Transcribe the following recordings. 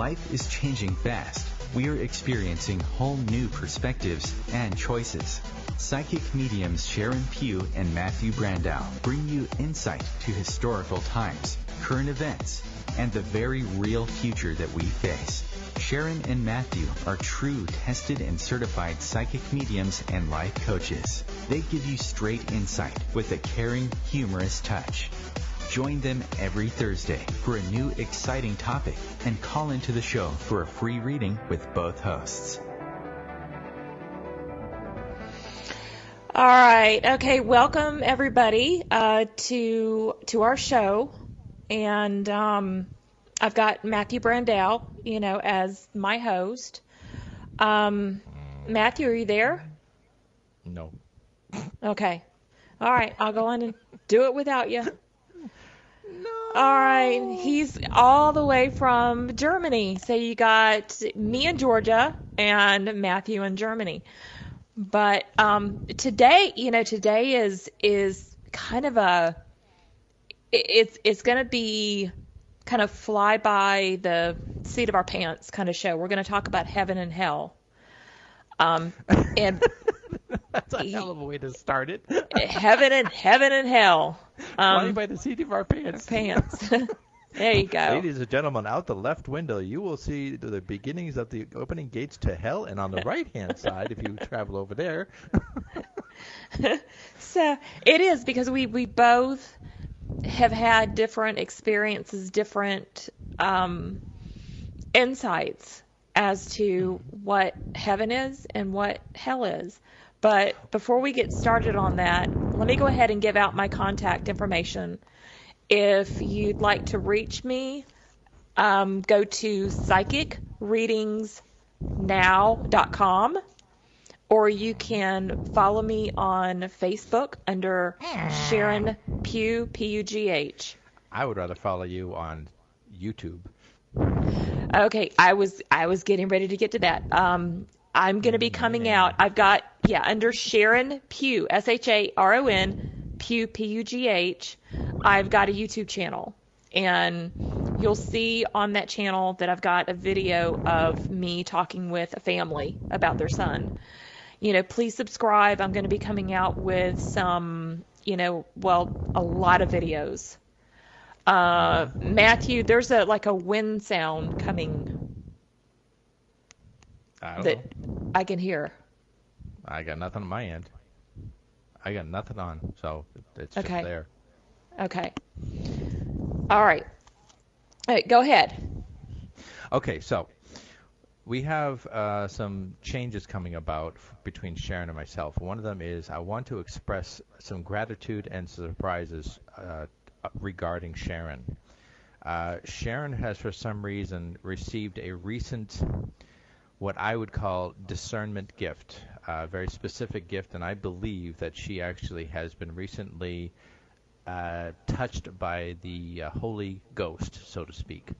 Life is changing fast. We are experiencing whole new perspectives and choices. Psychic mediums Sharon Pugh and Matthew Brandau bring you insight to historical times, current events, and the very real future that we face. Sharon and Matthew are true, tested, and certified psychic mediums and life coaches. They give you straight insight with a caring, humorous touch. Join them every Thursday for a new, exciting topic and call into the show for a free reading with both hosts. All right. Okay. Welcome, everybody, to our show. And I've got Matthew Brandau, as my host. Matthew, are you there? No. Okay. All right. I'll go on and do it without you. No. All right. He's all the way from Germany. So you got me in Georgia and Matthew in Germany. But today is kind of it's going to be kind of fly by the seat of our pants kind of show. We're going to talk about heaven and hell. And that's a hell of a way to start it. heaven and hell. Fly by the seat of our pants. There you go. Ladies and gentlemen, out the left window, you will see the beginnings of the opening gates to hell, and on the right-hand side, if you travel over there. So it is, because we both have had different experiences, different insights as to what heaven is and what hell is. But before we get started on that, let me go ahead and give out my contact information. If you'd like to reach me, go to psychicreadingsnow.com, or you can follow me on Facebook under Sharon Pugh, P-U-G-H. I would rather follow you on YouTube. Okay, I was getting ready to get to that. I'm going to be coming out. I've got, under Sharon Pugh, S-H-A-R-O-N, Pugh, P-U-G-H. I've got a YouTube channel, and you'll see on that channel that I've got a video of me talking with a family about their son. Please subscribe. I'm going to be coming out with some, a lot of videos. Matthew, there's a wind sound coming that I can hear. I got nothing on my end. I got nothing on, so it's just Okay. there. Okay. All right. All right, go ahead. Okay, so we have some changes coming about between Sharon and myself. One of them is I want to express some gratitude and surprises regarding Sharon. Sharon has, for some reason, received a recent, what I would call, discernment gift, a very specific gift, and I believe that she actually has been recently touched by the Holy Ghost, so to speak.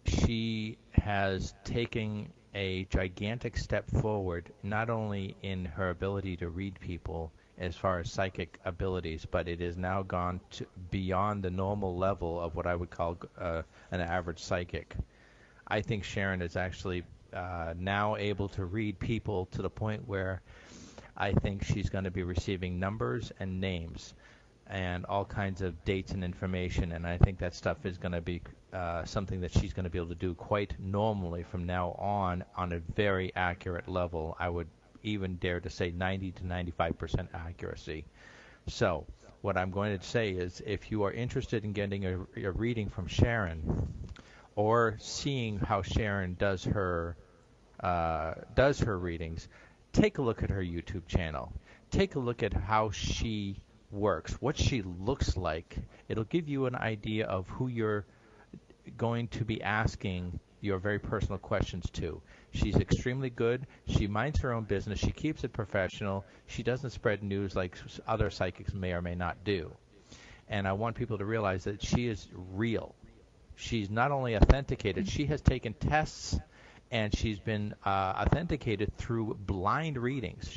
She has taken a gigantic step forward, not only in her ability to read people as far as psychic abilities, but it has now gone beyond the normal level of what I would call an average psychic. I think Sharon is actually now able to read people to the point where I think she's going to be receiving numbers and names and all kinds of dates and information, and I think that stuff is going to be something that she's going to be able to do quite normally from now on a very accurate level. I would even dare to say 90 to 95% accuracy. So what I'm going to say is, if you are interested in getting a reading from Sharon, or seeing how Sharon does her readings, take a look at her YouTube channel. Take a look at how she works, what she looks like. It'll give you an idea of who you're going to be asking your very personal questions to. She's extremely good. She minds her own business. She keeps it professional. She doesn't spread news like other psychics may or may not do. And I want people to realize that she is real. She's not only authenticated, she has taken tests, and she's been authenticated through blind readings.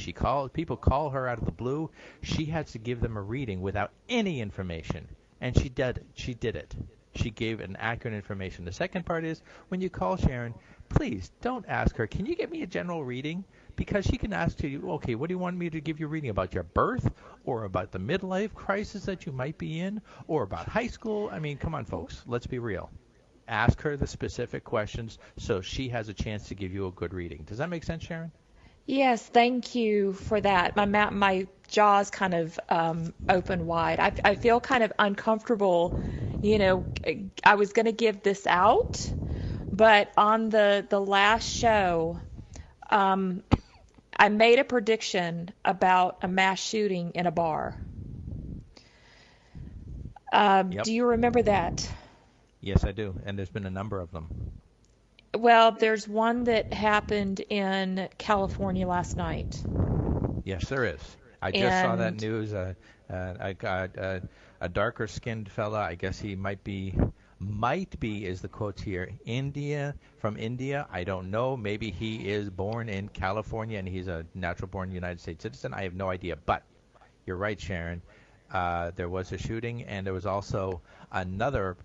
People call her out of the blue. She has to give them a reading without any information, and she did it. She gave an accurate information. The second part is when you call Sharon, please don't ask her, can you get me a general reading? Because she can ask you, okay, what do you want me to give you a reading about your birth or about the midlife crisis that you might be in or about high school? I mean, come on, folks. Let's be real. Ask her the specific questions so she has a chance to give you a good reading. Does that make sense, Sharon? Yes, thank you for that. My jaws kind of open wide. I feel kind of uncomfortable. I was going to give this out, but on the last show, I made a prediction about a mass shooting in a bar. Yep. Do you remember that? Yes, I do. And there's been a number of them. Well, there's one that happened in California last night. Yes, there is. I just saw that news. I got a darker-skinned fella. I guess he might be is the quote here, from India. I don't know. Maybe he is born in California and he's a natural-born United States citizen. I have no idea. But you're right, Sharon. There was a shooting, and there was also another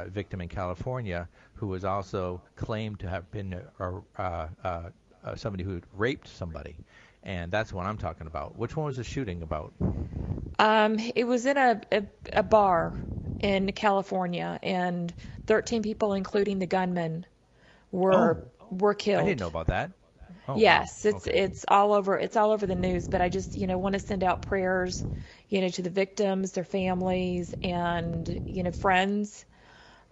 victim in California who was also claimed to have been somebody who raped somebody. And that's what I'm talking about. Which one was the shooting about? It was in a bar in California, and 13 people, including the gunman, were killed. I didn't know about that. Oh, yes, wow. it's all over the news. But I just want to send out prayers, to the victims, their families, and friends.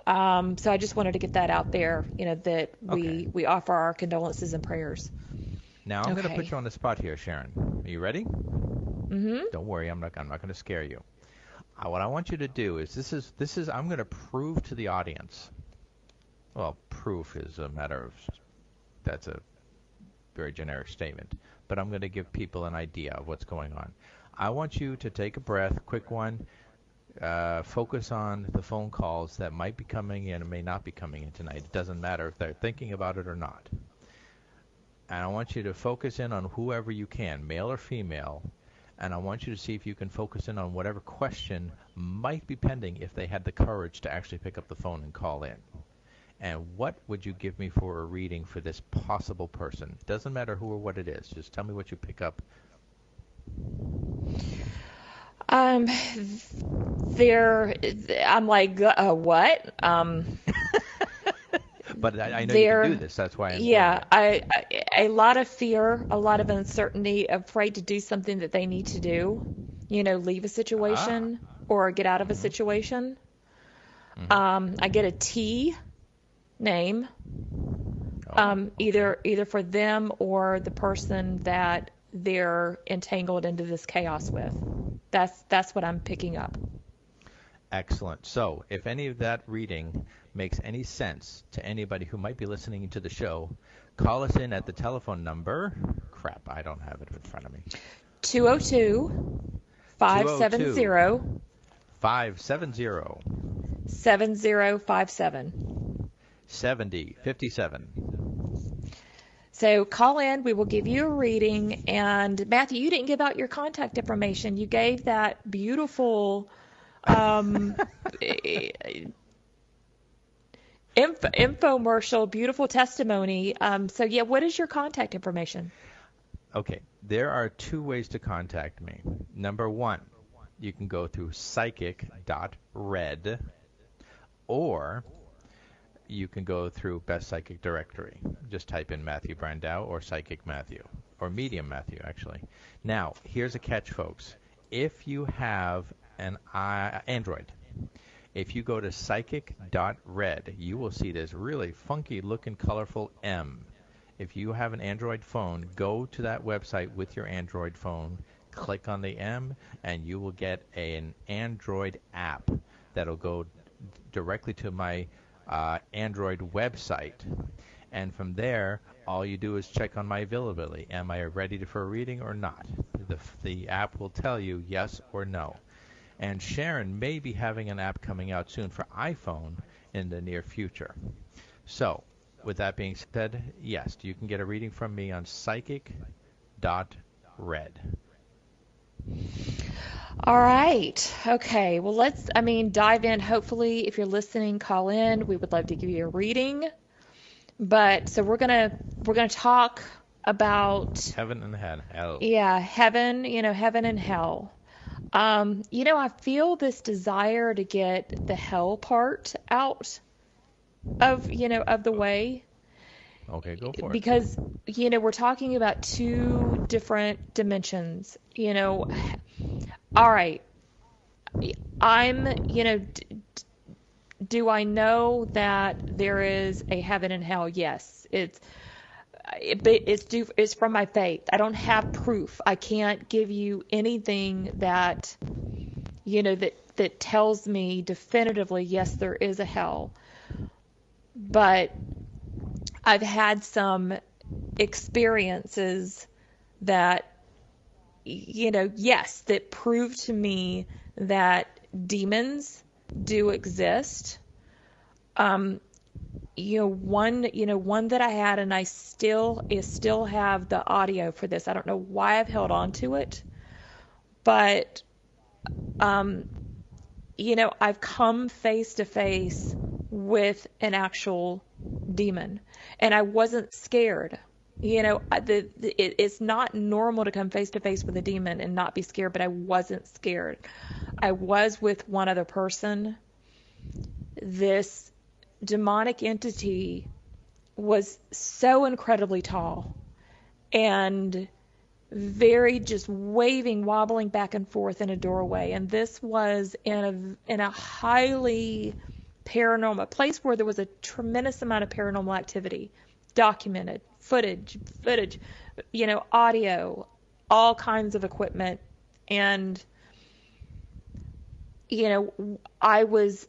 So I just wanted to get that out there, that we offer our condolences and prayers. Now I'm going to put you on the spot here, Sharon. Are you ready? Mm-hmm. Don't worry, I'm not going to scare you. What I want you to do is this is I'm going to prove to the audience. Well, proof is a matter of that's a very generic statement, but I'm going to give people an idea of what's going on. I want you to take a breath, quick one. Focus on the phone calls that might be coming in and may not be coming in tonight. It doesn't matter if they're thinking about it or not. And I want you to focus in on whoever you can, male or female, and I want you to see if you can focus in on whatever question might be pending if they had the courage to actually pick up the phone and call in. And what would you give me for a reading for this possible person? It doesn't matter who or what it is. Just tell me what you pick up. I'm like, what? But I know you can do this. That's why. A lot of fear, a lot of uncertainty, afraid to do something that they need to do. Leave a situation or get out of a situation. Mm-hmm. I get a T name, either for them or the person that they're entangled into this chaos with. That's what I'm picking up. Excellent. So if any of that reading makes any sense to anybody who might be listening to the show, call us in at the telephone number. Crap, I don't have it in front of me. 202-570 7057. 7057. So call in. We will give you a reading. And Matthew, you didn't give out your contact information. You gave that beautiful infomercial, beautiful testimony. What is your contact information? Okay, there are two ways to contact me. Number one, you can go through psychic.red, or you can go through Best Psychic Directory. Just type in Matthew Brandau or Psychic Matthew, or Medium Matthew, actually. Now, here's a catch, folks. If you have an Android, if you go to psychic.red, you will see this really funky looking colorful M. If you have an Android phone, go to that website with your Android phone, click on the M, and you will get an Android app that'll go directly to my Android website. And from there, all you do is check on my availability. Am I ready for a reading or not? The app will tell you yes or no. And Sharon may be having an app coming out soon for iPhone in the near future. So, with that being said, yes, you can get a reading from me on psychic.red. All right. Okay. Well, let's, dive in. Hopefully, if you're listening, call in. We would love to give you a reading. But so we're gonna talk about, Heaven and hell. yeah, heaven, heaven and hell. I feel this desire to get the hell part out of the way, Okay, go for it. because we're talking about two different dimensions. All right. I'm, do I know that there is a heaven and hell? Yes. It's from my faith. I don't have proof. I can't give you anything that that tells me definitively, yes, there is a hell. But I've had some experiences that yes, that prove to me that demons do exist. One that I had, and I still have the audio for this. I don't know why I've held on to it, but I've come face to face with an actual demon, and I wasn't scared. It's not normal to come face to face with a demon and not be scared, but I wasn't scared. I was with one other person. This demonic entity was so incredibly tall and very just waving, wobbling back and forth in a doorway. And this was in a highly paranormal place where there was a tremendous amount of paranormal activity, documented footage, audio, all kinds of equipment. And I wasn't,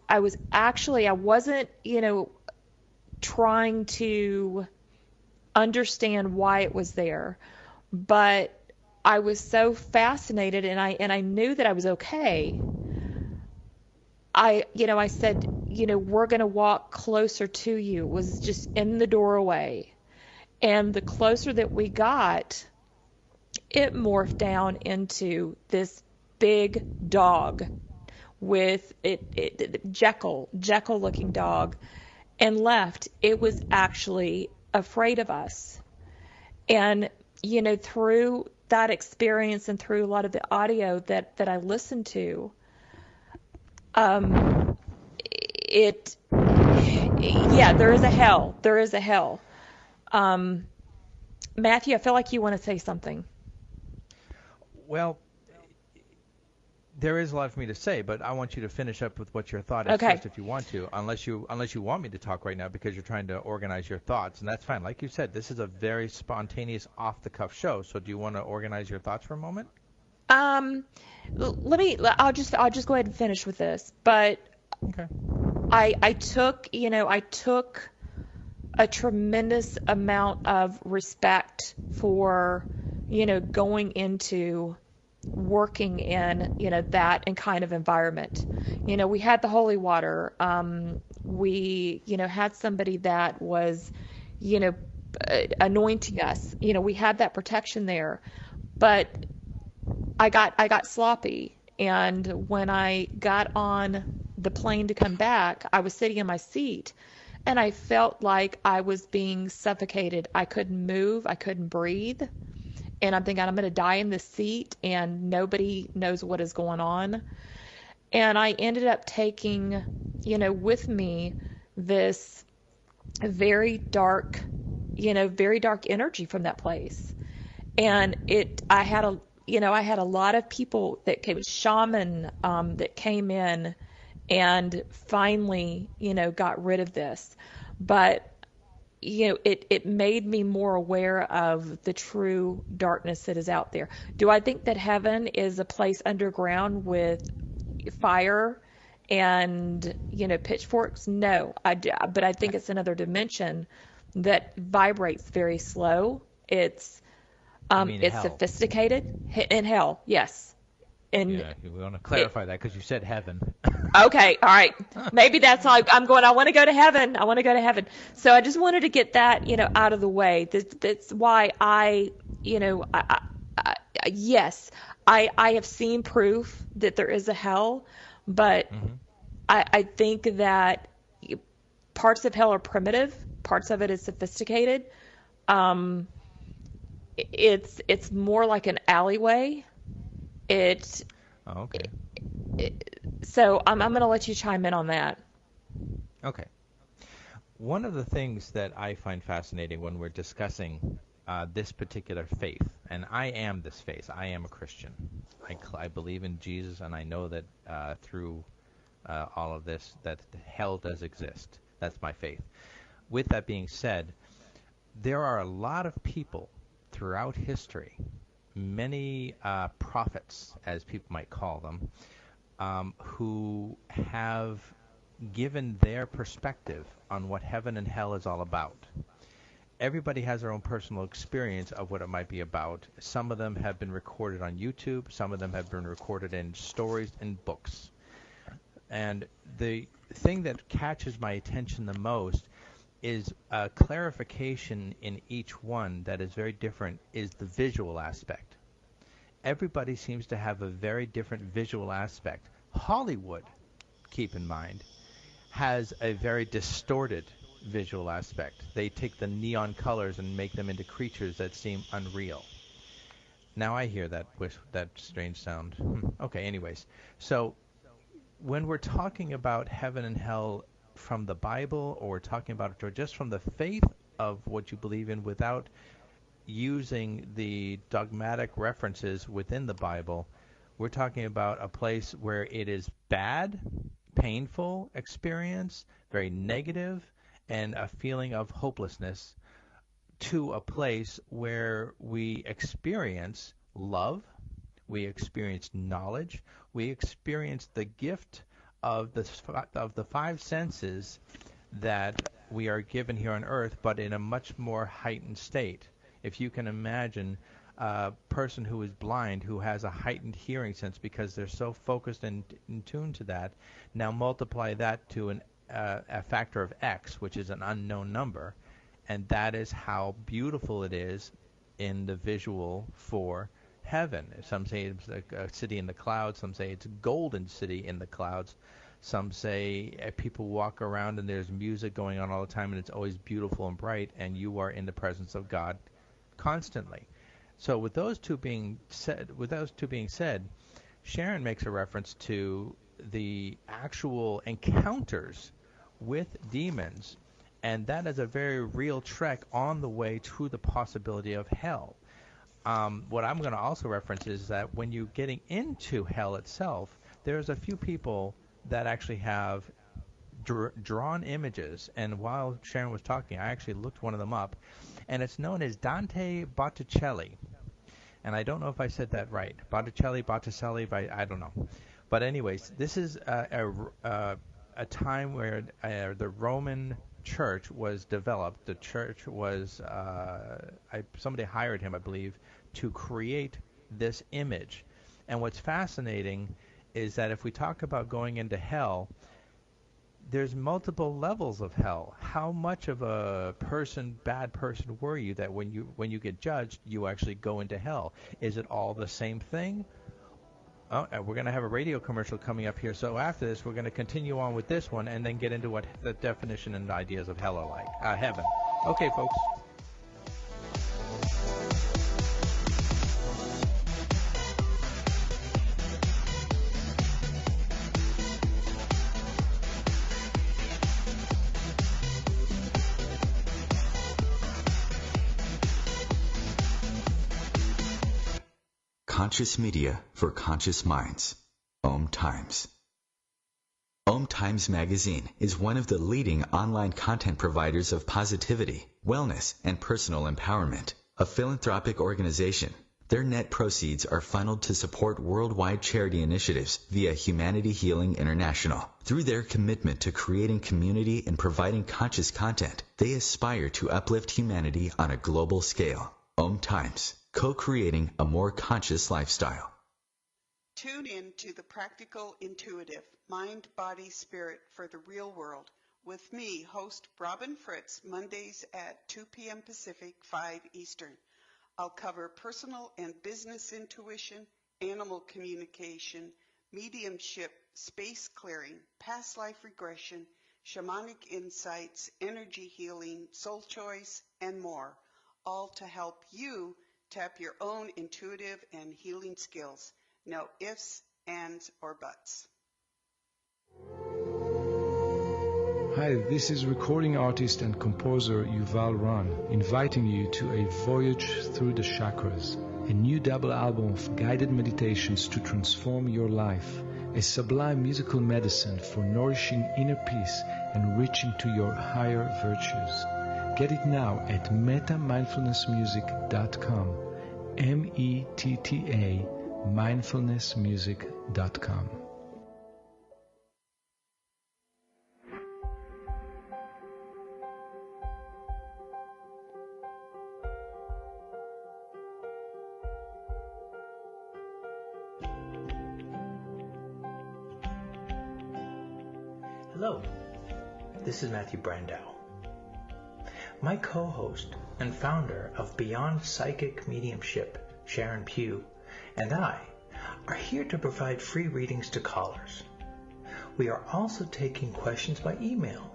trying to understand why it was there, but I was so fascinated, and I knew that I was okay. I said, we're going to walk closer to you. It was just in the doorway. And the closer that we got, it morphed down into this big dog with Jekyll looking dog, and left. It was actually afraid of us. And, through that experience and through a lot of the audio that I listened to, there is a hell. There is a hell. Matthew, I feel like you want to say something. Well, there is a lot for me to say, but I want you to finish up with what your thought is Okay. first, if you want to, unless you want me to talk right now because you're trying to organize your thoughts, and that's fine. Like you said, this is a very spontaneous, off-the-cuff show. So, do you want to organize your thoughts for a moment? I'll just go ahead and finish with this. But Okay. I took a tremendous amount of respect for, going into working in, that and kind of environment. We had the holy water. We, had somebody that was, anointing us. We had that protection there. But I got sloppy. And when I got on the plane to come back, I was sitting in my seat, and I felt like I was being suffocated. I couldn't move. I couldn't breathe. And I'm thinking, I'm going to die in this seat, and nobody knows what is going on. And I ended up taking, with me this very dark energy from that place. And I had a lot of people that came, shaman, that came in and finally, got rid of this. But it made me more aware of the true darkness that is out there. Do I think that heaven is a place underground with fire and, pitchforks? No, but I think it's another dimension that vibrates very slow. It's hell. sophisticated. In hell, yes. And Yeah, we want to clarify that because you said heaven. okay, all right. Maybe that's all I'm going. I want to go to heaven. I want to go to heaven. So I just wanted to get that, out of the way. That's why yes, I have seen proof that there is a hell, but Hmm. I think that parts of hell are primitive, parts of it is sophisticated. Um, it's more like an alleyway. It Oh, okay. so I'm gonna let you chime in on that. Okay. One of the things that I find fascinating when we're discussing this particular faith, and I am this faith, I am a Christian. I believe in Jesus, and I know that through all of this, that hell does exist. That's my faith. With that being said, there are a lot of people throughout history, many prophets, as people might call them, who have given their perspective on what heaven and hell is all about. Everybody has their own personal experience of what it might be about. Some of them have been recorded on YouTube, some of them have been recorded in stories and books. And the thing that catches my attention the most is a clarification in each one that is very different is the visual aspect. Everybody seems to have a very different visual aspect. Hollywood, keep in mind, has a very distorted visual aspect. They take the neon colors and make them into creatures that seem unreal. Now I hear that strange sound. Okay, anyways. So when we're talking about heaven and hell from the Bible, or we're talking about it or just from the faith of what you believe in without using the dogmatic references within the Bible, we're talking about a place where it is bad, painful experience, very negative, and a feeling of hopelessness, to a place where we experience love, we experience knowledge, we experience the gift of the five senses that we are given here on earth, but in a much more heightened state. If you can imagine a person who is blind who has a heightened hearing sense because they're so focused and in tune to that, now multiply that to a factor of X, which is an unknown number, and that is how beautiful it is in the visual for heaven. Some say it's a city in the clouds. Some say it's a golden city in the clouds. Some say people walk around and there's music going on all the time and it's always beautiful and bright, and you are in the presence of God constantly. So with those two being said, Sharon makes a reference to the actual encounters with demons, and that is a very real trek on the way to the possibility of hell. What I'm going to also reference is that when you're getting into hell itself, there's a few people that actually have drawn images. And while Sharon was talking, I actually looked one of them up, and it's known as Dante Botticelli. And I don't know if I said that right. Botticelli, I don't know. But anyways, this is a time where the Roman church was developed. The church was somebody hired him, I believe, to create this image. And what's fascinating is that if we talk about going into hell, there's multiple levels of hell. How much of a bad person were you that when you get judged, you actually go into hell? Is it all the same thing? Oh, we're going to have a radio commercial coming up here. So after this, we're going to continue on with this one and then get into what the definition and ideas of hell are like. Heaven. Okay, folks. Conscious media for conscious minds. Om Times. Om Times Magazine is one of the leading online content providers of positivity, wellness, and personal empowerment. A philanthropic organization, their net proceeds are funneled to support worldwide charity initiatives via Humanity Healing International. Through their commitment to creating community and providing conscious content, they aspire to uplift humanity on a global scale. Om Times, co-creating a more conscious lifestyle. Tune in to The Practical Intuitive, Mind, Body, Spirit for the Real World with me, host Robin Fritz, Mondays at 2 p.m. Pacific, 5 Eastern. I'll cover personal and business intuition, animal communication, mediumship, space clearing, past life regression, shamanic insights, energy healing, soul choice, and more, all to help you tap your own intuitive and healing skills. No ifs, ands, or buts. Hi, this is recording artist and composer Yuval Ran, inviting you to a voyage through the chakras, a new double album of guided meditations to transform your life, a sublime musical medicine for nourishing inner peace and reaching to your higher virtues. Get it now at metamindfulnessmusic.com, METTA mindfulnessmusic.com. Hello, this is Matthew Brandau. My co-host and founder of Beyond Psychic Mediumship, Sharon Pugh, and I are here to provide free readings to callers. We are also taking questions by email.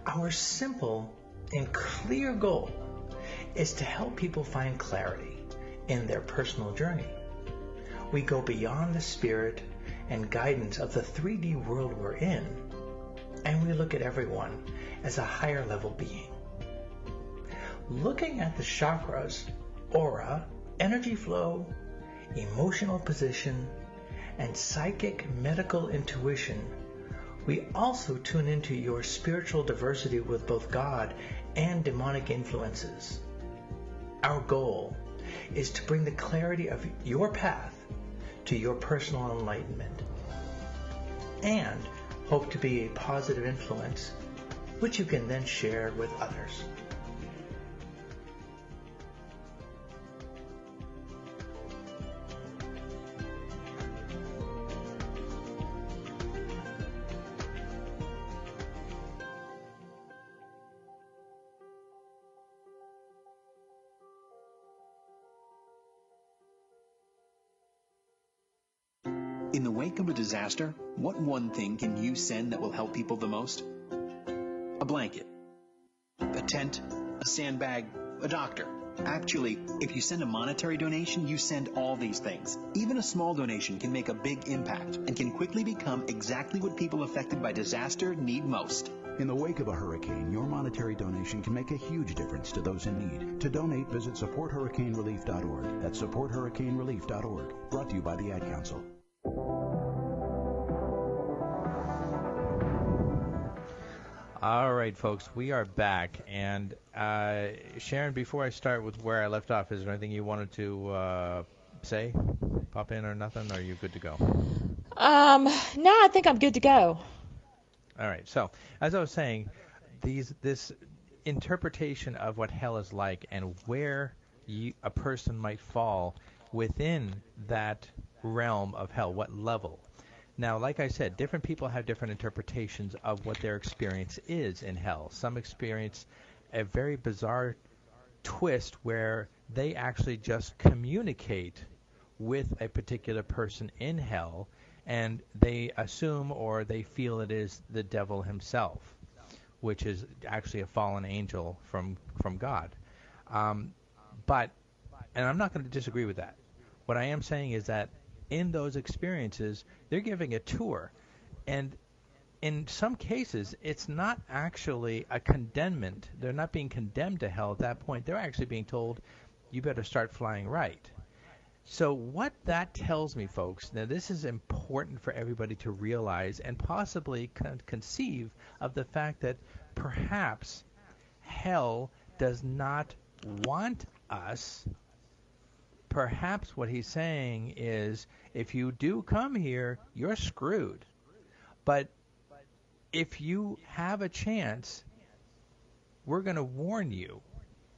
Our simple and clear goal is to help people find clarity in their personal journey. We go beyond the spirit and guidance of the 3D world we're in, and we look at everyone as a higher level being. Looking at the chakras, aura, energy flow, emotional position, and psychic medical intuition, we also tune into your spiritual diversity with both God and demonic influences. Our goal is to bring the clarity of your path to your personal enlightenment, and hope to be a positive influence which you can then share with others. In the wake of a disaster, what one thing can you send that will help people the most? A blanket, a tent, a sandbag, a doctor. Actually, if you send a monetary donation, you send all these things. Even a small donation can make a big impact and can quickly become exactly what people affected by disaster need most. In the wake of a hurricane, your monetary donation can make a huge difference to those in need. To donate, visit supporthurricanerelief.org. That's supporthurricanerelief.org. Brought to you by the Ad Council. All right, folks, we are back. And Sharon, before I start with where I left off, is there anything you wanted to say, pop in or nothing, or are you good to go? No, I think I'm good to go. All right. So, as I was saying, this interpretation of what hell is like and where a person might fall within that realm of hell, what level. Now, like I said, different people have different interpretations of what their experience is in hell. Some experience a very bizarre twist where they actually just communicate with a particular person in hell, and they assume or they feel it is the devil himself, which is actually a fallen angel from God. And I'm not going to disagree with that. What I am saying is that in those experiences, they're giving a tour. And in some cases, it's not actually a condemnment. They're not being condemned to hell at that point. They're actually being told, you better start flying right. So what that tells me, folks, now this is important for everybody to realize and possibly conceive of the fact that perhaps hell does not want us. Perhaps what he's saying is, if you do come here, you're screwed. But if you have a chance, we're going to warn you,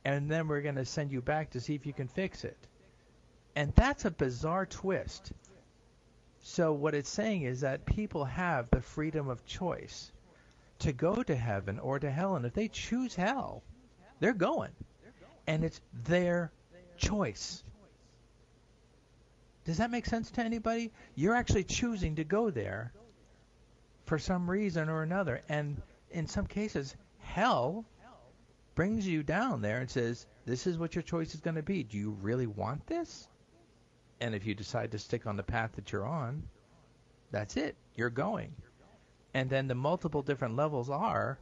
and then we're going to send you back to see if you can fix it. And that's a bizarre twist. So what it's saying is that people have the freedom of choice to go to heaven or to hell, and if they choose hell, they're going. And it's their choice. Does that make sense to anybody? You're actually choosing to go there for some reason or another. And in some cases, hell brings you down there and says, this is what your choice is going to be. Do you really want this? And if you decide to stick on the path that you're on, that's it. You're going. And then the multiple different levels are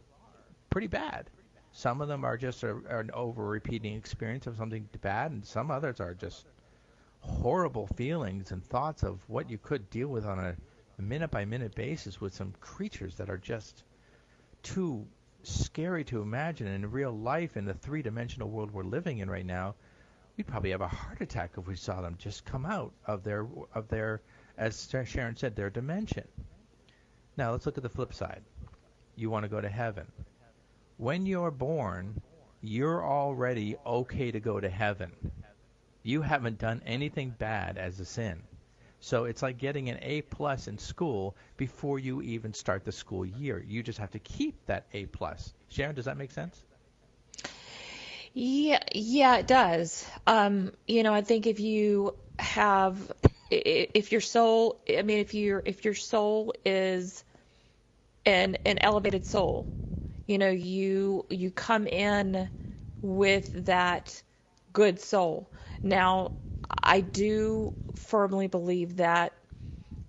pretty bad. Some of them are just an over-repeating experience of something bad, and some others are just horrible feelings and thoughts of what you could deal with on a minute-by-minute basis with some creatures that are just too scary to imagine. In real life, in the three-dimensional world we're living in right now, we'd probably have a heart attack if we saw them just come out of their, as Sharon said, their dimension. Now let's look at the flip side. You want to go to heaven. When you're born, you're already okay to go to heaven. You haven't done anything bad as a sin. So it's like getting an A+ in school before you even start the school year. You just have to keep that A+. Sharon, does that make sense? Yeah, it does. I think if your soul, if your soul is an elevated soul, you come in with that good soul. Now, I do firmly believe that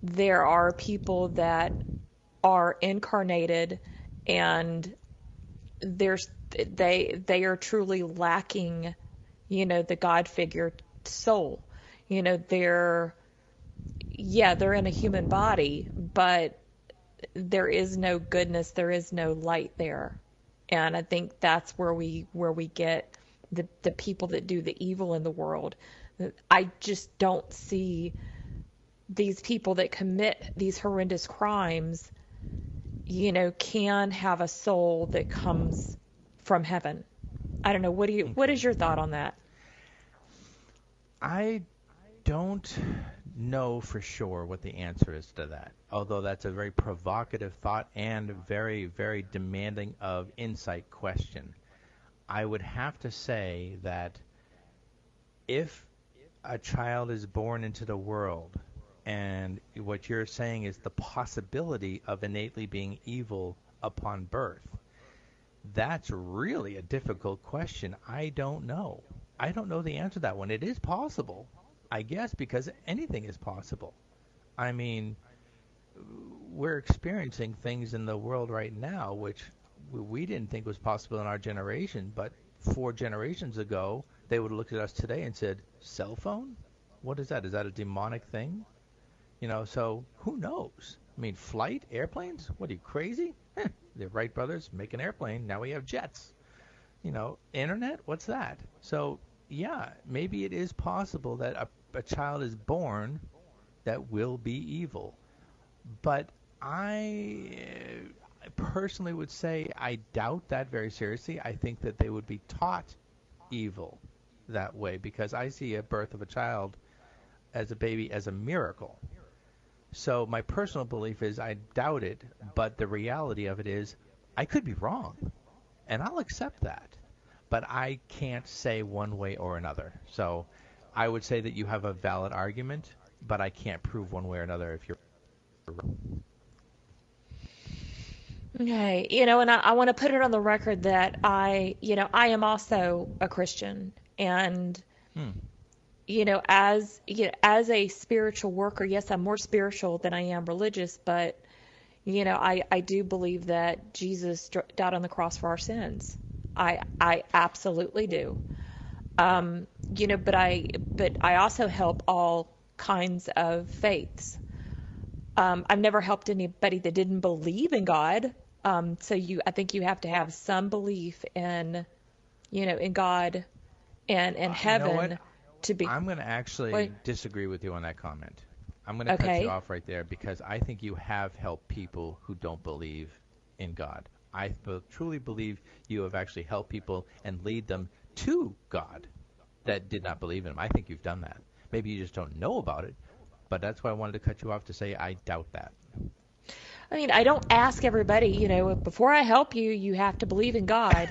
there are people that are incarnated and they are truly lacking, the God figure soul. They're in a human body, but there is no goodness, there is no light there. And I think that's where we get the people that do the evil in the world. I just don't see these people that commit these horrendous crimes, can have a soul that comes from heaven. I don't know. What is your thought on that? I don't know for sure what the answer is to that, although that's a very provocative thought and very, very demanding of insight question. I would have to say that if a child is born into the world and what you're saying is the possibility of innately being evil upon birth, that's really a difficult question. I don't know. I don't know the answer to that one. It is possible, I guess, because anything is possible. I mean, we're experiencing things in the world right now which we didn't think was possible in our generation, but 4 generations ago, they would have looked at us today and said, cell phone? What is that? Is that a demonic thing? So who knows? I mean, flight, airplanes? What, are you crazy? The Wright brothers make an airplane. Now we have jets. Internet? What's that? So, yeah, maybe it is possible that a child is born that will be evil. But I personally would say I doubt that very seriously. I think that they would be taught evil that way, because I see a birth of a child as a baby as a miracle. So my personal belief is I doubt it, but the reality of it is I could be wrong, and I'll accept that. But I can't say one way or another. So I would say that you have a valid argument, but I can't prove one way or another if you're wrong. Okay, and I want to put it on the record that I am also a Christian, and as a spiritual worker, yes, I'm more spiritual than I am religious, but I do believe that Jesus died on the cross for our sins. I absolutely do. But I also help all kinds of faiths. I've never helped anybody that didn't believe in God. I think you have to have some belief in God and heaven. You know what? To be. I'm going to actually disagree with you on that comment. I'm going to cut you off right there, because I think you have helped people who don't believe in God. I truly believe you have actually helped people and lead them to God that did not believe in him. I think you've done that. Maybe you just don't know about it, but that's why I wanted to cut you off to say I doubt that. I mean, I don't ask everybody, before I help you, you have to believe in God.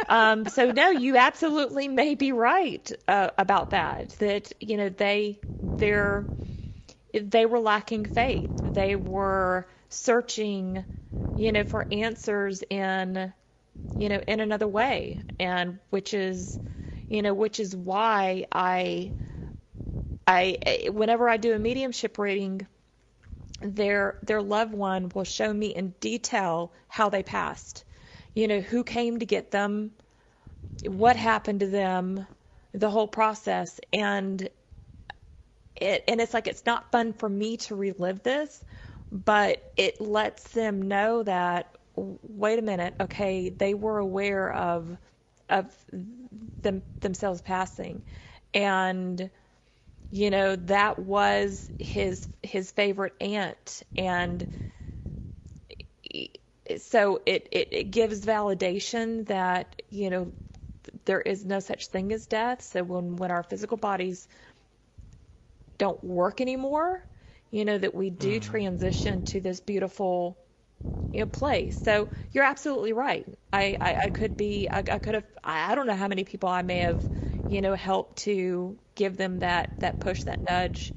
So no, you absolutely may be right about that. That they were lacking faith. They were searching, for answers in another way, and which is why whenever I do a mediumship reading, their loved one will show me in detail how they passed, who came to get them, what happened to them, the whole process. And it's like, it's not fun for me to relive this, but it lets them know that, wait a minute, okay, they were aware of themselves passing. And that was his favorite aunt. And so it gives validation that there is no such thing as death. So when our physical bodies don't work anymore, that we do transition to this beautiful place. So you're absolutely right. I don't know how many people I may have helped to give them that push, that nudge,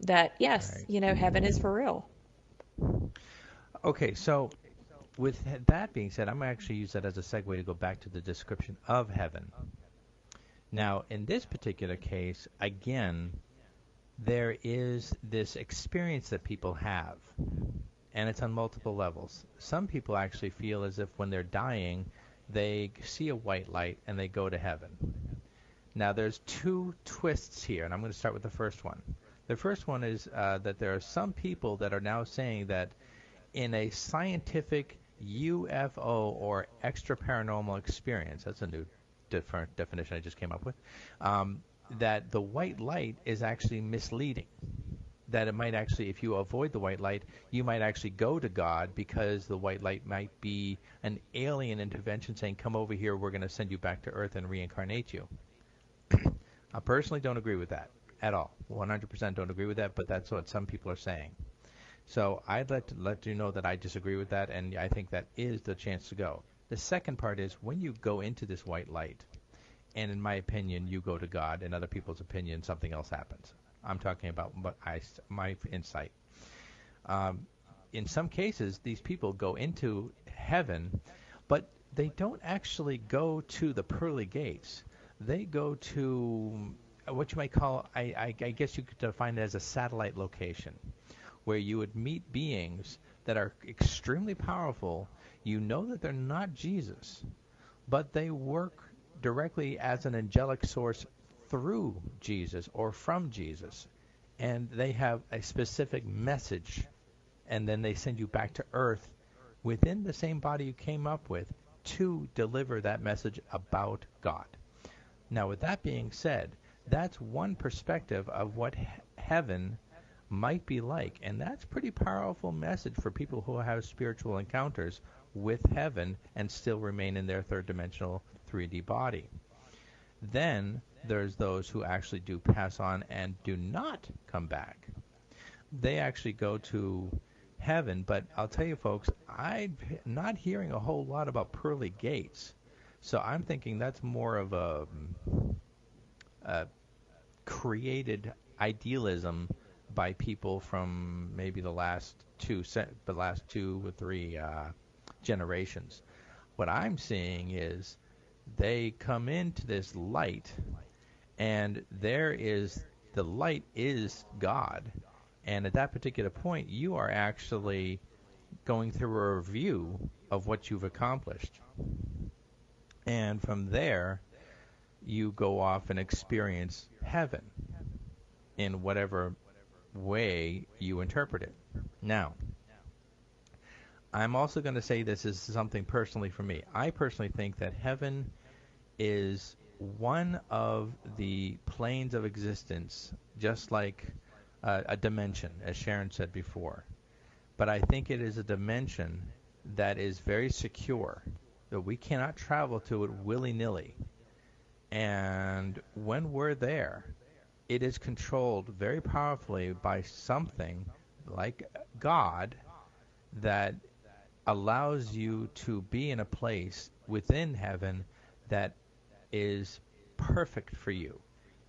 that yes, Right. heaven is for real. Okay, so with that being said, I'm going to actually use that as a segue to go back to the description of heaven. Now, in this particular case, again, there is this experience that people have, and it's on multiple levels. Some people actually feel as if when they're dying, they see a white light and they go to heaven. Now, there's two twists here, and I'm going to start with the first one. The first one is that there are some people that are now saying that in a scientific UFO or extra paranormal experience, that's a new different definition I just came up with, that the white light is actually misleading. That it might actually, if you avoid the white light, you might actually go to God, because the white light might be an alien intervention saying, come over here, we're going to send you back to Earth and reincarnate you. I personally don't agree with that at all. 100% don't agree with that, but that's what some people are saying. So I'd let you know that I disagree with that, and I think that is the chance to go. The second part is when you go into this white light, and in my opinion, you go to God, in other people's opinion, something else happens. I'm talking about my insight. In some cases, these people go into heaven, but they don't actually go to the pearly gates. They go to what you might call, I guess you could define it as a satellite location, where you would meet beings that are extremely powerful. You know that they're not Jesus, but they work directly as an angelic source through Jesus or from Jesus, and they have a specific message, and then they send you back to Earth within the same body you came up with to deliver that message about God. Now, with that being said, that's one perspective of what heaven might be like, and that's pretty powerful message for people who have spiritual encounters with heaven and still remain in their third dimensional 3D body. Then there's those who actually do pass on and do not come back. They actually go to heaven, but I'll tell you folks, I'm not hearing a whole lot about pearly gates. So I'm thinking that's more of a created idealism by people from maybe the last two or three generations. What I'm seeing is they come into this light, and the light is God. And at that particular point, you are actually going through a review of what you've accomplished. And from there, you go off and experience heaven in whatever way you interpret it. Now, I'm also going to say this is something personally for me. I personally think that heaven is one of the planes of existence, just like a dimension, as Sharon said before. But I think it is a dimension that is very secure, that we cannot travel to it willy-nilly. And when we're there, it is controlled very powerfully by something like God that allows you to be in a place within heaven that is perfect for you.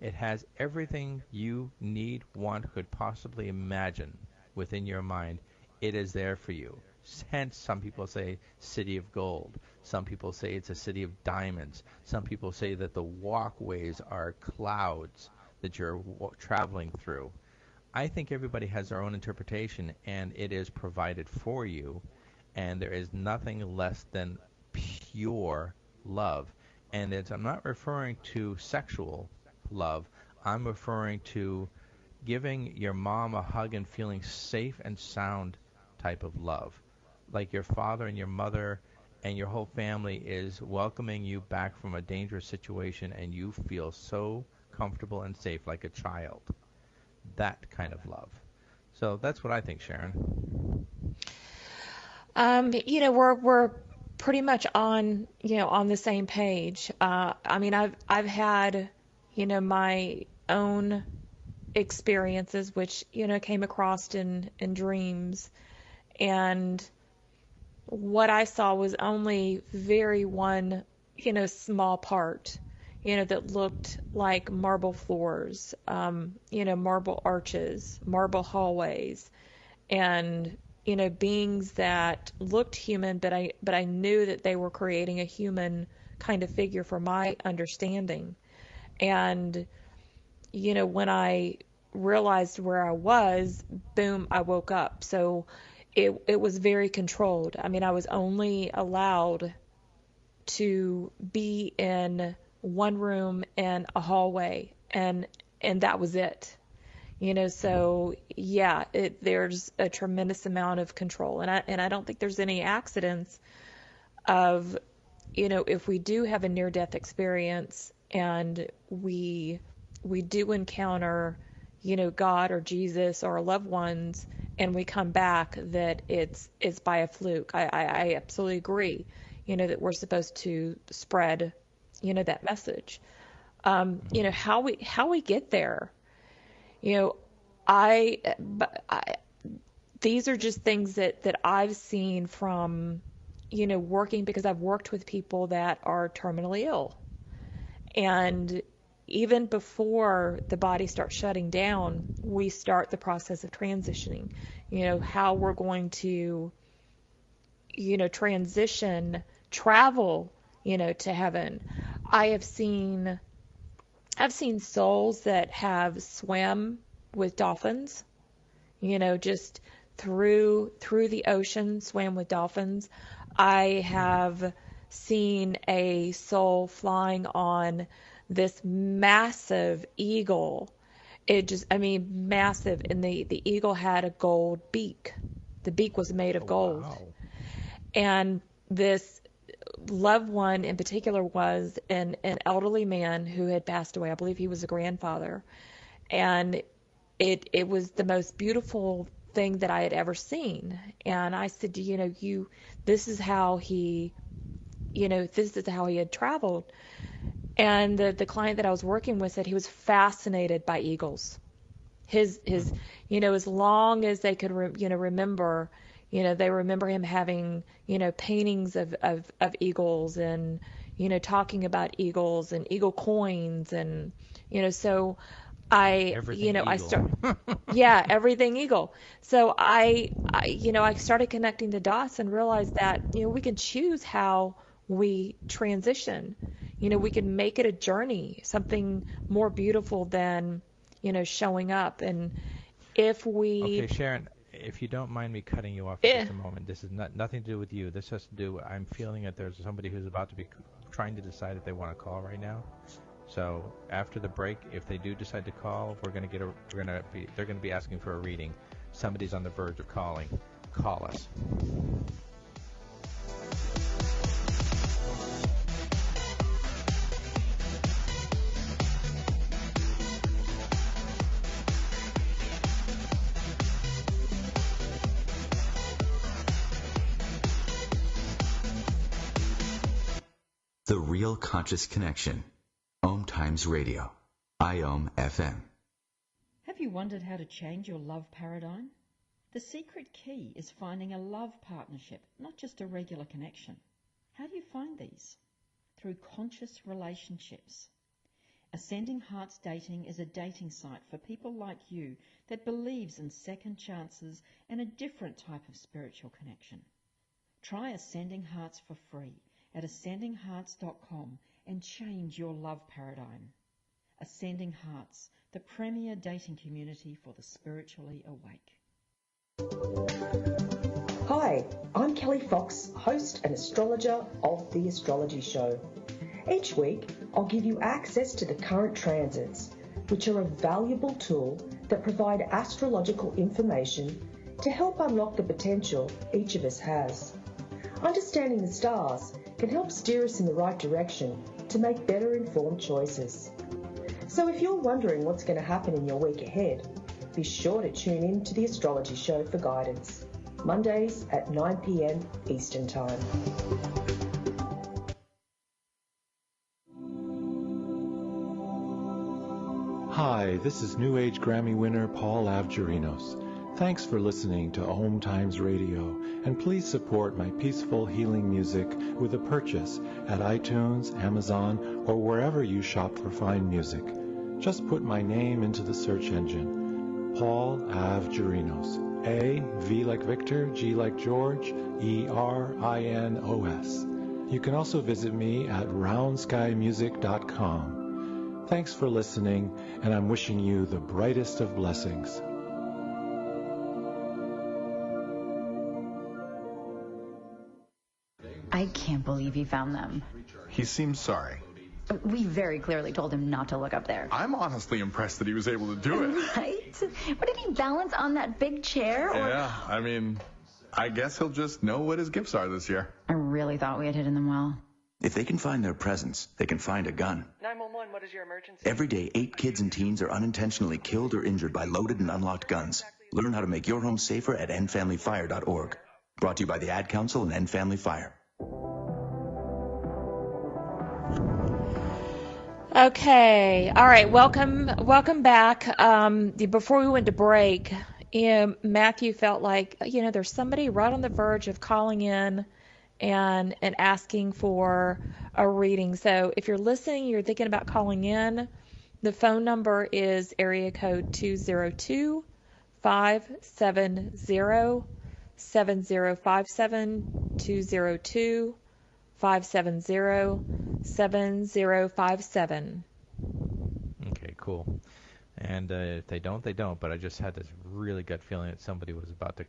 It has everything you need, want, could possibly imagine within your mind. It is there for you. Hence, some people say city of gold. Some people say it's a city of diamonds. Some people say that the walkways are clouds that you're traveling through. I think everybody has their own interpretation, and it is provided for you, and there is nothing less than pure love. And I'm not referring to sexual love. I'm referring to giving your mom a hug and feeling safe and sound type of love. Like your father and your mother and your whole family is welcoming you back from a dangerous situation, and you feel so comfortable and safe like a child. That kind of love. So that's what I think, Sharon. We're pretty much on the same page. I mean, I've had, my own experiences, which, came across in dreams. And what I saw was only very one, small part, that looked like marble floors, marble arches, marble hallways, and, beings that looked human, but I knew that they were creating a human kind of figure for my understanding. And, when I realized where I was, boom, I woke up. So it was very controlled. I mean, I was only allowed to be in one room and a hallway, and that was it. So yeah, there's a tremendous amount of control, and I don't think there's any accidents of, if we do have a near-death experience and we do encounter, God or Jesus or our loved ones, and we come back, that it's by a fluke. I absolutely agree, that we're supposed to spread, that message. How we get there, these are just things that I've seen from, working, because I've worked with people that are terminally ill. And even before the body starts shutting down, we start the process of transitioning, how we're going to, transition, travel, to heaven. I've seen souls that have swam with dolphins, just through the ocean, swam with dolphins. I have seen a soul flying on this massive eagle. Massive. And the eagle had a gold beak. The beak was made of gold. Wow. And this loved one in particular was an elderly man who had passed away. I believe he was a grandfather. And it was the most beautiful thing that I had ever seen. And I said, this is how he had traveled. And the client that I was working with said he was fascinated by eagles. His as long as they could remember, they remember him having, paintings of eagles, and, talking about eagles and eagle coins, and, so Everything eagle. yeah, everything eagle. So I started connecting the dots and realized that, we can choose how we transition. We can make it a journey, something more beautiful than, showing up. And if we... Okay, Sharon, if you don't mind me cutting you off for just a moment, this is nothing to do with you. This has to do, I'm feeling that there's somebody who's about to be trying to decide if they want to call right now. So after the break, if they do decide to call, they're going to be asking for a reading. Somebody's on the verge of calling. Call us. The Real Conscious Connection. Om Times Radio. IOM FM. Have you wondered how to change your love paradigm? The secret key is finding a love partnership, not just a regular connection. How do you find these? Through conscious relationships. Ascending Hearts Dating is a dating site for people like you that believes in second chances and a different type of spiritual connection. Try Ascending Hearts for free at ascendinghearts.com and change your love paradigm. Ascending Hearts, the premier dating community for the spiritually awake. Hi, I'm Kelly Fox, host and astrologer of The Astrology Show. Each week, I'll give you access to the current transits, which are a valuable tool that provide astrological information to help unlock the potential each of us has. Understanding the stars can help steer us in the right direction to make better informed choices. So if you're wondering what's going to happen in your week ahead, be sure to tune in to The Astrology Show for guidance, Mondays at 9 p.m. Eastern Time. Hi, this is New Age Grammy winner Paul Avgerinos. Thanks for listening to Om Times Radio, and please support my peaceful healing music with a purchase at iTunes, Amazon, or wherever you shop for fine music. Just put my name into the search engine, Paul Avgerinos. A, V like Victor, G like George, E-R-I-N-O-S. You can also visit me at roundskymusic.com. Thanks for listening, and I'm wishing you the brightest of blessings. I can't believe he found them. He seems sorry. We very clearly told him not to look up there. I'm honestly impressed that he was able to do it. Right? What, did he balance on that big chair? Yeah, I mean, I guess he'll just know what his gifts are this year. I really thought we had hidden them well. If they can find their presents, they can find a gun. 911, what is your emergency? Every day, 8 kids and teens are unintentionally killed or injured by loaded and unlocked guns. Learn how to make your home safer at endfamilyfire.org. Brought to you by the Ad Council and End Family Fire. Okay. All right. Welcome back. Before we went to break, Matthew felt like, there's somebody right on the verge of calling in and asking for a reading. So if you're listening, you're thinking about calling in, the phone number is area code 202-570-7057, 202-570-7057. Okay, cool. And if they don't, they don't. But I just had this really gut feeling that somebody was about to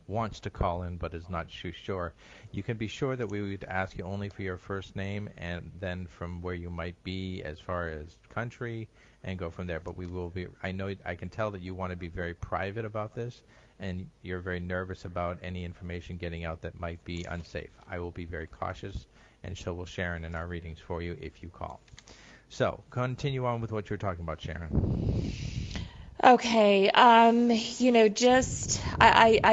wants to call in, but is not too sure. You can be sure that we would ask you only for your first name and then from where you might be as far as country, and go from there. But we will be. I can tell that you want to be very private about this, and you're very nervous about any information getting out that might be unsafe. I will be very cautious, and so will Sharon in our readings for you if you call. So, continue on with what you're talking about, Sharon. Okay. I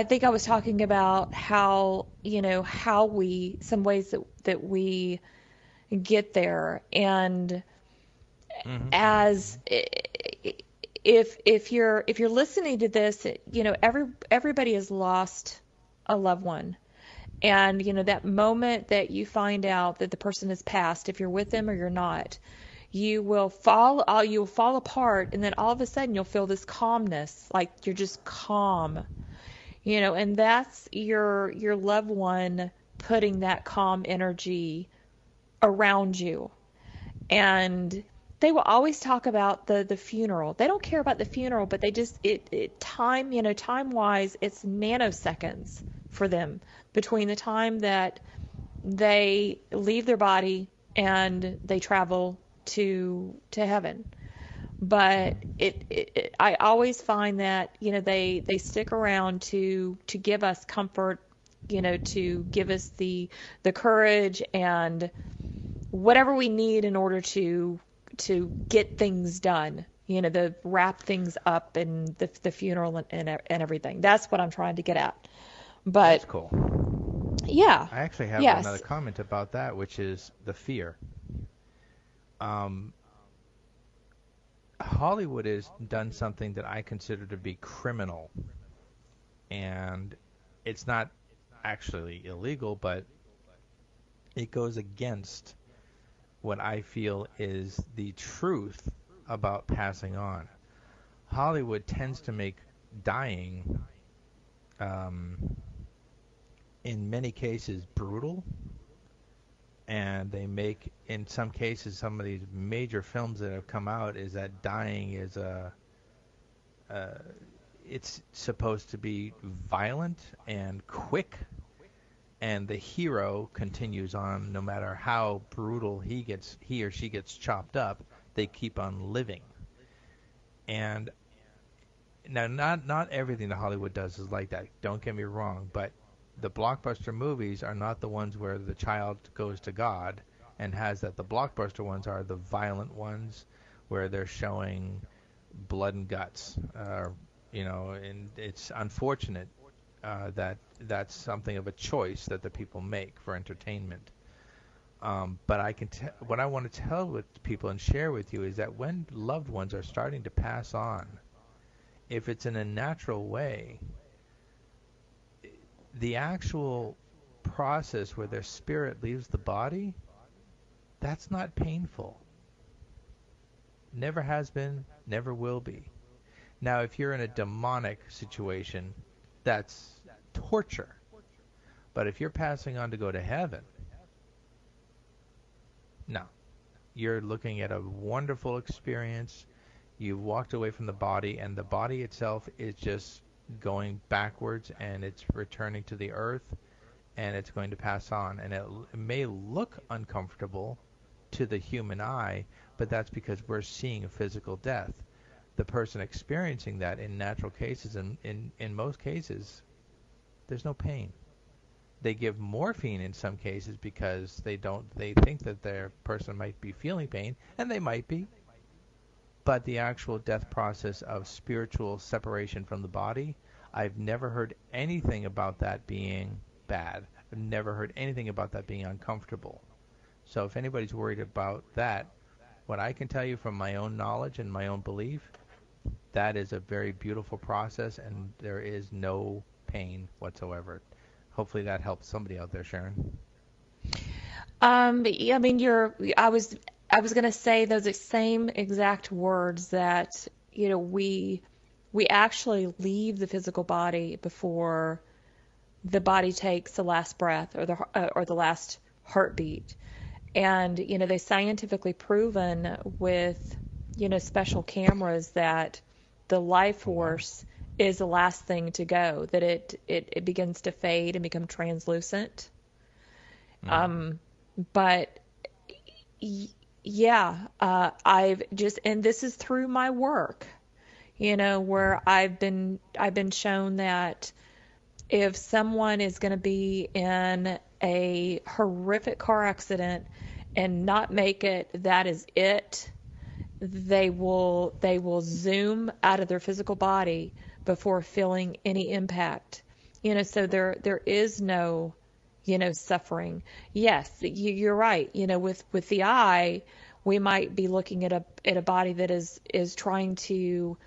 think I was talking about how some ways that we get there. And as if you're listening to this, everybody has lost a loved one. And, that moment that you find out that the person has passed, if you're with them or you're not, you will fall apart, and then all of a sudden you'll feel this calmness, like you're just calm, and that's your loved one putting that calm energy around you. And they will always talk about the funeral. They don't care about the funeral, but they just time-wise, it's nanoseconds for them between the time that they leave their body and they travel to heaven. But I always find that they stick around to give us comfort, to give us the courage and whatever we need in order to get things done, to wrap things up and the funeral and everything. That's what I'm trying to get at. But that's cool. Yeah. I actually have another comment about that, which is the fear. Hollywood has done something that I consider to be criminal, and it's not actually illegal, but it goes against what I feel is the truth about passing on. Hollywood tends to make dying, in many cases, brutal, and they make, in some cases, some of these major films that have come out, is that dying is it's supposed to be violent and quick, and the hero continues on no matter how brutal he or she gets chopped up. They keep on living. And now, not everything that Hollywood does is like that. Don't get me wrong, but the blockbuster movies are not the ones where the child goes to God and has that. The blockbuster ones are the violent ones where they're showing blood and guts. And it's unfortunate that that's something of a choice that the people make for entertainment. But what I want to tell with people and share with you is that when loved ones are starting to pass on, if it's in a natural way, the actual process where their spirit leaves the body, that's not painful. Never has been, never will be. Now, if you're in a demonic situation, that's torture. But if you're passing on to go to heaven, no. You're looking at a wonderful experience. You've walked away from the body, and the body itself is just going backwards, and it's returning to the earth, and it's going to pass on. And it may look uncomfortable to the human eye, but that's because we're seeing a physical death. The person experiencing that in natural cases, in most cases, there's no pain. They give morphine in some cases because they think that their person might be feeling pain, and they might be. But the actual death process of spiritual separation from the body, I've never heard anything about that being bad. I've never heard anything about that being uncomfortable. So if anybody's worried about that, what I can tell you from my own knowledge and my own belief, that is a very beautiful process, and there is no pain whatsoever. Hopefully that helps somebody out there, Sharon. I mean, I was going to say those same exact words that, we actually leave the physical body before the body takes the last breath or the last heartbeat. And, they scientifically proven with, special cameras that the life force is the last thing to go, that it begins to fade and become translucent. But I've just, and this is through my work, where I've been shown that if someone is going to be in a horrific car accident and not make it, that is it. They will zoom out of their physical body before feeling any impact. So there is no, suffering. Yes, you're right. With the eye, we might be looking at a body that is trying to,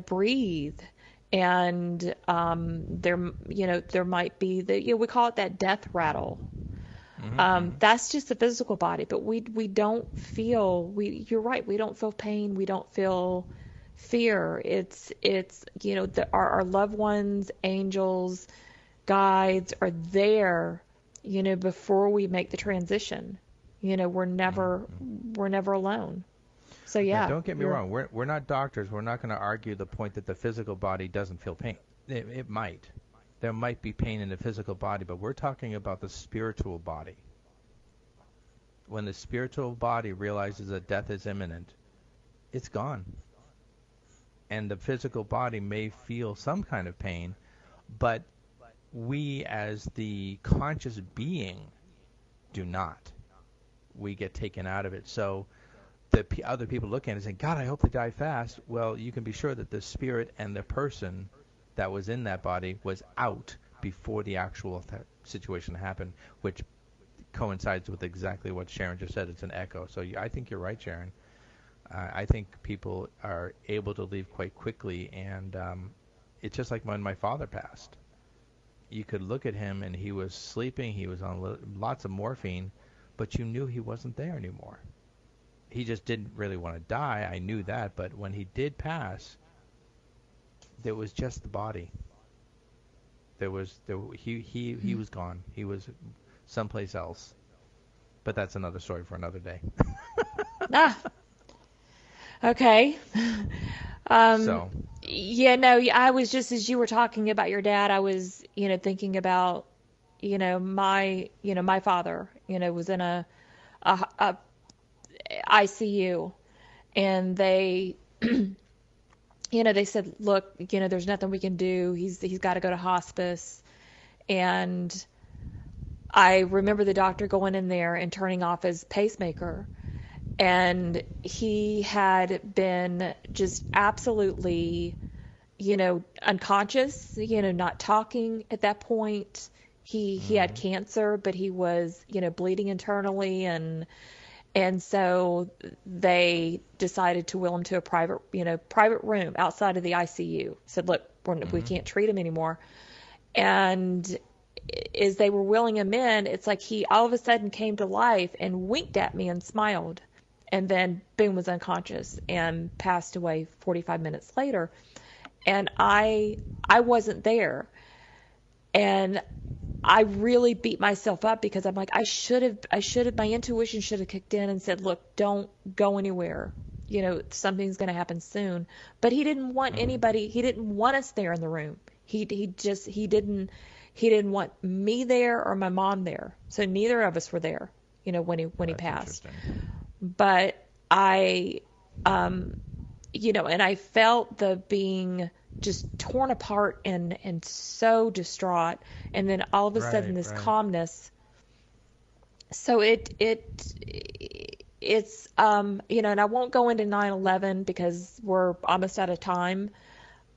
breathe. And there might be we call it that death rattle. That's just the physical body, but we don't feel, you're right, we don't feel pain, we don't feel fear. It's our loved ones, angels, guides are there, before we make the transition. We're never alone. So yeah. Now, don't get me wrong, we're not doctors. We're not going to argue the point that the physical body doesn't feel pain. It might. There might be pain in the physical body, but we're talking about the spiritual body. When the spiritual body realizes that death is imminent, it's gone. And the physical body may feel some kind of pain, but we as the conscious being do not. We get taken out of it. So the other people look at it and say, God, I hope they die fast. Well, you can be sure that the spirit and the person that was in that body was out before the actual situation happened, which coincides with exactly what Sharon just said. It's an echo. So I think you're right, Sharon. I think people are able to leave quite quickly, and it's just like when my father passed. You could look at him, and he was sleeping. He was on lots of morphine, but you knew he wasn't there anymore. He just didn't really want to die. I knew that, but when he did pass, there was just the body. He was gone. He was someplace else. But that's another story for another day. Okay. So. Yeah, no, I was just, as you were talking about your dad, I was, thinking about, my father, was in a ICU, and they, they said, look, there's nothing we can do. He's got to go to hospice. And I remember the doctor going in there and turning off his pacemaker. And he had been just absolutely, unconscious, not talking at that point. He had cancer, but he was, bleeding internally, and so they decided to wheel him to a private room outside of the ICU. Said, look, we can't treat him anymore. And as they were wheeling him in, it's like he all of a sudden came to life and winked at me and smiled. And then, boom, was unconscious and passed away 45 minutes later. And I wasn't there. And I really beat myself up because I'm like, I should have, my intuition should have kicked in and said, look, don't go anywhere. Something's going to happen soon. But he didn't want anybody, he didn't want us there in the room. He didn't want me there or my mom there. So neither of us were there, when he passed. But I, and I felt the being just torn apart and so distraught. And then all of a sudden this calmness. So it's, and I won't go into 9/11 because we're almost out of time.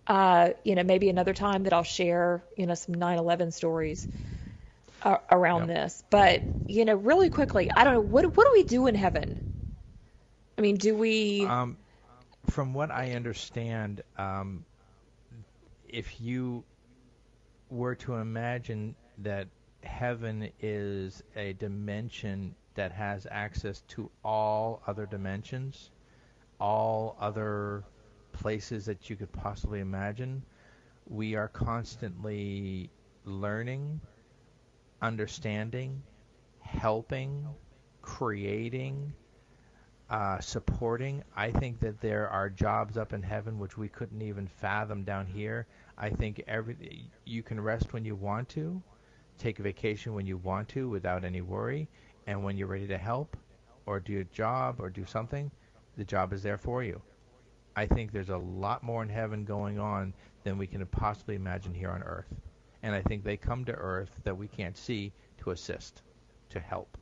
Maybe another time that I'll share, some 9/11 stories around this. But, really quickly, I don't know, what do we do in heaven? I mean, do we... From what I understand, if you were to imagine that heaven is a dimension that has access to all other dimensions, all other places that you could possibly imagine, we are constantly learning, understanding, helping, creating, supporting. I think that there are jobs up in heaven which we couldn't even fathom down here. I think you can rest when you want to, take a vacation when you want to without any worry, and when you're ready to help or do a job or do something, the job is there for you. I think there's a lot more in heaven going on than we can possibly imagine here on earth. And I think they come to earth that we can't see to assist, to help.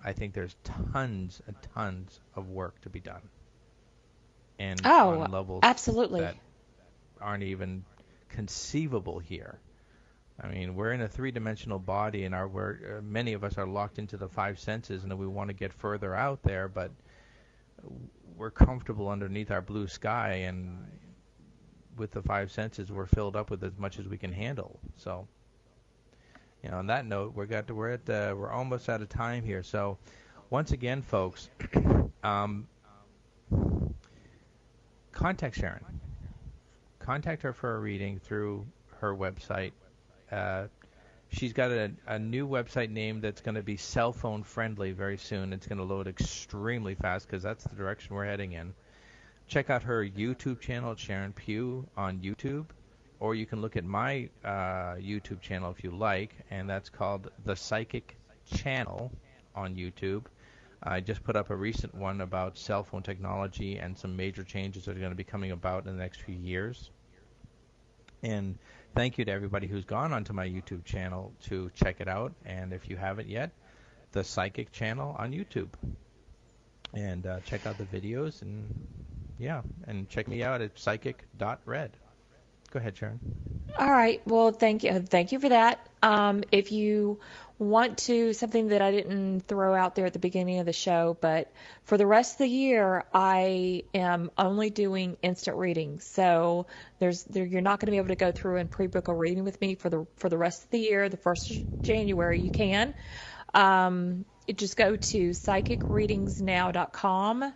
I think there's tons and tons of work to be done. And on levels absolutely. that aren't even conceivable here. I mean, we're in a three-dimensional body, and many of us are locked into the five senses, and we want to get further out there, but we're comfortable underneath our blue sky, and with the five senses, we're filled up with as much as we can handle. So, on that note, we're almost out of time here. So, once again, folks, contact Sharon. Contact her for a reading through her website. She's got a new website name that's going to be cell phone friendly very soon. It's going to load extremely fast because that's the direction we're heading in. Check out her YouTube channel, Sharon Pugh, on YouTube. Or you can look at my YouTube channel if you like, and that's called The Psychic Channel on YouTube. I just put up a recent one about cell phone technology and some major changes that are going to be coming about in the next few years. And thank you to everybody who's gone onto my YouTube channel to check it out. And if you haven't yet, The Psychic Channel on YouTube. And check out the videos, and check me out at psychic.red. Go ahead, Sharon. All right. Well, thank you for that. If you want to, something that I didn't throw out there at the beginning of the show, but for the rest of the year, I am only doing instant readings. So you're not going to be able to go through and pre-book a reading with me for the rest of the year. The 1st of January, you can. just go to psychicreadingsnow.com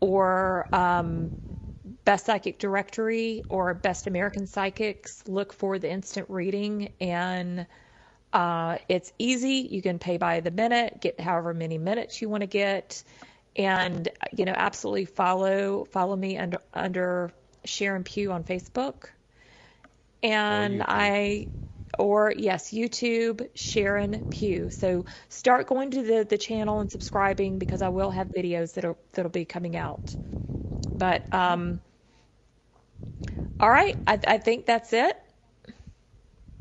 or Best Psychic Directory or Best American Psychics. Look for the instant reading, and it's easy. You can pay by the minute, get however many minutes you want to get, and absolutely follow me under Sharon Pugh on Facebook, and YouTube Sharon Pugh. So start going to the channel and subscribing, because I will have videos that'll be coming out. But all right, I think that's it.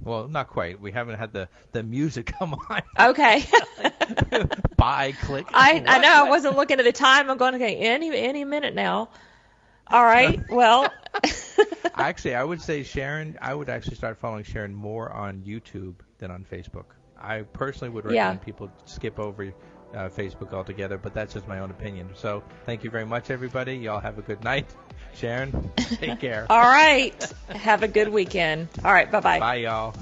Well, not quite. We haven't had the music come on. Okay. Bye, click. I know. I wasn't looking at the time. I'm going, okay, any minute now. All right. Well. Actually, I would say I would actually start following Sharon more on YouTube than on Facebook. I personally would recommend people skip over Facebook altogether, but that's just my own opinion. So thank you very much, everybody. Y'all have a good night. Sharon, take care. All right. Have a good weekend. All right. Bye-bye. Bye, y'all.